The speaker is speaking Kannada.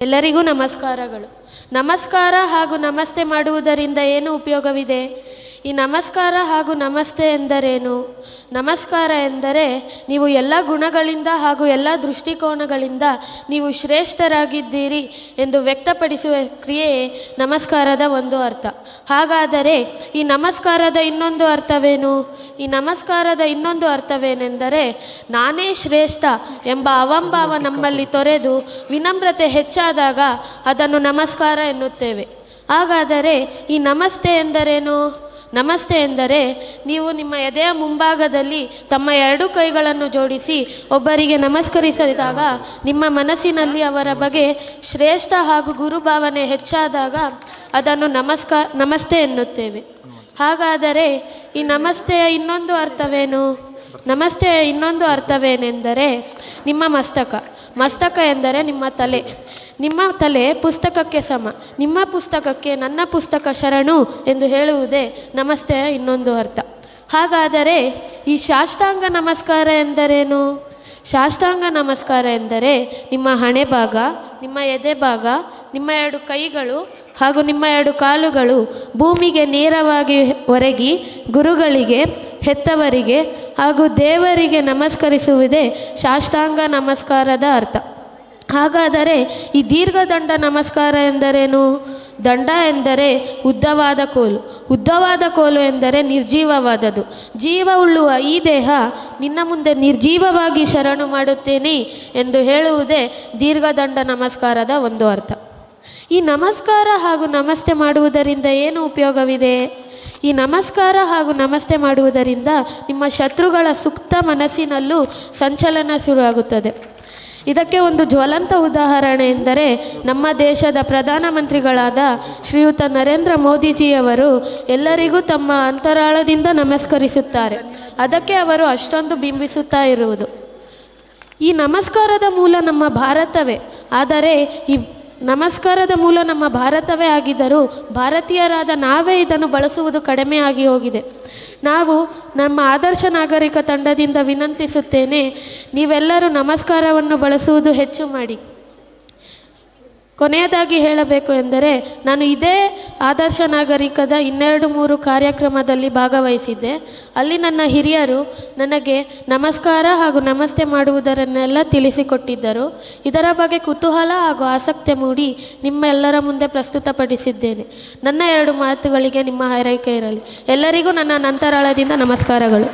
ಎಲ್ಲರಿಗೂ ನಮಸ್ಕಾರಗಳು. ನಮಸ್ಕಾರ ಹಾಗೂ ನಮಸ್ತೆ ಮಾಡುವುದರಿಂದ ಏನು ಉಪಯೋಗವಿದೆ? ಈ ನಮಸ್ಕಾರ ಹಾಗೂ ನಮಸ್ತೆ ಎಂದರೇನು? ನಮಸ್ಕಾರ ಎಂದರೆ ನೀವು ಎಲ್ಲ ಗುಣಗಳಿಂದ ಹಾಗೂ ಎಲ್ಲ ದೃಷ್ಟಿಕೋನಗಳಿಂದ ನೀವು ಶ್ರೇಷ್ಠರಾಗಿದ್ದೀರಿ ಎಂದು ವ್ಯಕ್ತಪಡಿಸುವ ಕ್ರಿಯೆಯೇ ನಮಸ್ಕಾರದ ಒಂದು ಅರ್ಥ. ಹಾಗಾದರೆ ಈ ನಮಸ್ಕಾರದ ಇನ್ನೊಂದು ಅರ್ಥವೇನು? ಈ ನಮಸ್ಕಾರದ ಇನ್ನೊಂದು ಅರ್ಥವೇನೆಂದರೆ ನಾನೇ ಶ್ರೇಷ್ಠ ಎಂಬ ಅಹಂಭಾವ ನಮ್ಮಲ್ಲಿ ತೊರೆದು ವಿನಮ್ರತೆ ಹೆಚ್ಚಾದಾಗ ಅದನ್ನು ನಮಸ್ಕಾರ ಎನ್ನುತ್ತೇವೆ. ಹಾಗಾದರೆ ಈ ನಮಸ್ತೆ ಎಂದರೇನು? ನಮಸ್ತೆ ಎಂದರೆ ನೀವು ನಿಮ್ಮ ಎದೆಯ ಮುಂಭಾಗದಲ್ಲಿ ತಮ್ಮ ಎರಡು ಕೈಗಳನ್ನು ಜೋಡಿಸಿ ಒಬ್ಬರಿಗೆ ನಮಸ್ಕರಿಸಿದಾಗ ನಿಮ್ಮ ಮನಸ್ಸಿನಲ್ಲಿ ಅವರ ಬಗ್ಗೆ ಶ್ರೇಷ್ಠ ಹಾಗೂ ಗುರುಭಾವನೆ ಹೆಚ್ಚಾದಾಗ ಅದನ್ನು ನಮಸ್ತೆ ಎನ್ನುತ್ತೇವೆ. ಹಾಗಾದರೆ ಈ ನಮಸ್ತೆಯ ಇನ್ನೊಂದು ಅರ್ಥವೇನು? ನಮಸ್ತೆಯ ಇನ್ನೊಂದು ಅರ್ಥವೇನೆಂದರೆ ನಿಮ್ಮ ಮಸ್ತಕ ಎಂದರೆ ನಿಮ್ಮ ತಲೆ. ನಿಮ್ಮ ತಲೆ ಪುಸ್ತಕಕ್ಕೆ ಸಮ. ನಿಮ್ಮ ಪುಸ್ತಕಕ್ಕೆ ನನ್ನ ಪುಸ್ತಕ ಶರಣು ಎಂದು ಹೇಳುವುದೇ ನಮಸ್ತೆಯ ಇನ್ನೊಂದು ಅರ್ಥ. ಹಾಗಾದರೆ ಈ ಸಾಷ್ಟಾಂಗ ನಮಸ್ಕಾರ ಎಂದರೇನು? ಸಾಷ್ಟಾಂಗ ನಮಸ್ಕಾರ ಎಂದರೆ ನಿಮ್ಮ ಹಣೆ ಭಾಗ, ನಿಮ್ಮ ಎದೆ ಭಾಗ, ನಿಮ್ಮ ಎರಡು ಕೈಗಳು ಹಾಗೂ ನಿಮ್ಮ ಎರಡು ಕಾಲುಗಳು ಭೂಮಿಗೆ ನೇರವಾಗಿ ಒರಗಿ ಗುರುಗಳಿಗೆ, ಹೆತ್ತವರಿಗೆ ಹಾಗೂ ದೇವರಿಗೆ ನಮಸ್ಕರಿಸುವುದೇ ಸಾಷ್ಟಾಂಗ ನಮಸ್ಕಾರದ ಅರ್ಥ. ಹಾಗಾದರೆ ಈ ದೀರ್ಘದಂಡ ನಮಸ್ಕಾರ ಎಂದರೇನು? ದಂಡ ಎಂದರೆ ಉದ್ದವಾದ ಕೋಲು. ಉದ್ದವಾದ ಕೋಲು ಎಂದರೆ ನಿರ್ಜೀವವಾದದ್ದು. ಜೀವ ಉಳ್ಳುವ ಈ ದೇಹ ನಿನ್ನ ಮುಂದೆ ನಿರ್ಜೀವವಾಗಿ ಶರಣು ಮಾಡುತ್ತೇನೆ ಎಂದು ಹೇಳುವುದೇ ದೀರ್ಘದಂಡ ನಮಸ್ಕಾರದ ಒಂದು ಅರ್ಥ. ಈ ನಮಸ್ಕಾರ ಹಾಗೂ ನಮಸ್ತೆ ಮಾಡುವುದರಿಂದ ಏನು ಉಪಯೋಗವಿದೆ? ಈ ನಮಸ್ಕಾರ ಹಾಗೂ ನಮಸ್ತೆ ಮಾಡುವುದರಿಂದ ನಿಮ್ಮ ಶತ್ರುಗಳ ಸುಪ್ತ ಮನಸ್ಸಿನಲ್ಲೂ ಸಂಚಲನ ಶುರುವಾಗುತ್ತದೆ. ಇದಕ್ಕೆ ಒಂದು ಜ್ವಲಂತ ಉದಾಹರಣೆ ಎಂದರೆ ನಮ್ಮ ದೇಶದ ಪ್ರಧಾನಮಂತ್ರಿಗಳಾದ ಶ್ರೀಯುತ ನರೇಂದ್ರ ಮೋದಿಜಿಯವರು ಎಲ್ಲರಿಗೂ ತಮ್ಮ ಅಂತರಾಳದಿಂದ ನಮಸ್ಕರಿಸುತ್ತಾರೆ. ಅದಕ್ಕೆ ಅವರು ಅಷ್ಟೊಂದು ಬಿಂಬಿಸುತ್ತಾ ಇರುವುದು. ಈ ನಮಸ್ಕಾರದ ಮೂಲ ನಮ್ಮ ಭಾರತವೇ. ಆದರೆ ಈ ನಮಸ್ಕಾರದ ಮೂಲ ನಮ್ಮ ಭಾರತವೇ ಆಗಿದ್ದರೂ ಭಾರತೀಯರಾದ ನಾವೇ ಇದನ್ನು ಬಳಸುವುದು ಕಡಿಮೆಯಾಗಿ ಹೋಗಿದೆ. ನಾವು ನಮ್ಮ ಆದರ್ಶ ನಾಗರಿಕ ತಂಡದಿಂದ ವಿನಂತಿಸುತ್ತೇನೆ, ನೀವೆಲ್ಲರೂ ನಮಸ್ಕಾರವನ್ನು ಬಳಸುವುದು ಹೆಚ್ಚು ಮಾಡಿ. ಕೊನೆಯದಾಗಿ ಹೇಳಬೇಕು ಎಂದರೆ ನಾನು ಇದೇ ಆದರ್ಶ ನಾಗರಿಕದ 2-3 ಕಾರ್ಯಕ್ರಮದಲ್ಲಿ ಭಾಗವಹಿಸಿದ್ದೆ. ಅಲ್ಲಿ ನನ್ನ ಹಿರಿಯರು ನನಗೆ ನಮಸ್ಕಾರ ಹಾಗೂ ನಮಸ್ತೆ ಮಾಡುವುದರನ್ನೆಲ್ಲ ತಿಳಿಸಿಕೊಟ್ಟಿದ್ದರು. ಇದರ ಬಗ್ಗೆ ಕುತೂಹಲ ಹಾಗೂ ಆಸಕ್ತಿ ಮೂಡಿ ನಿಮ್ಮೆಲ್ಲರ ಮುಂದೆ ಪ್ರಸ್ತುತಪಡಿಸಿದ್ದೇನೆ. ನನ್ನ 2 ಮಾತುಗಳಿಗೆ ನಿಮ್ಮ ಹಾರೈಕೆ ಇರಲಿ. ಎಲ್ಲರಿಗೂ ನನ್ನ ಅಂತರಾಳದಿಂದ ನಮಸ್ಕಾರಗಳು.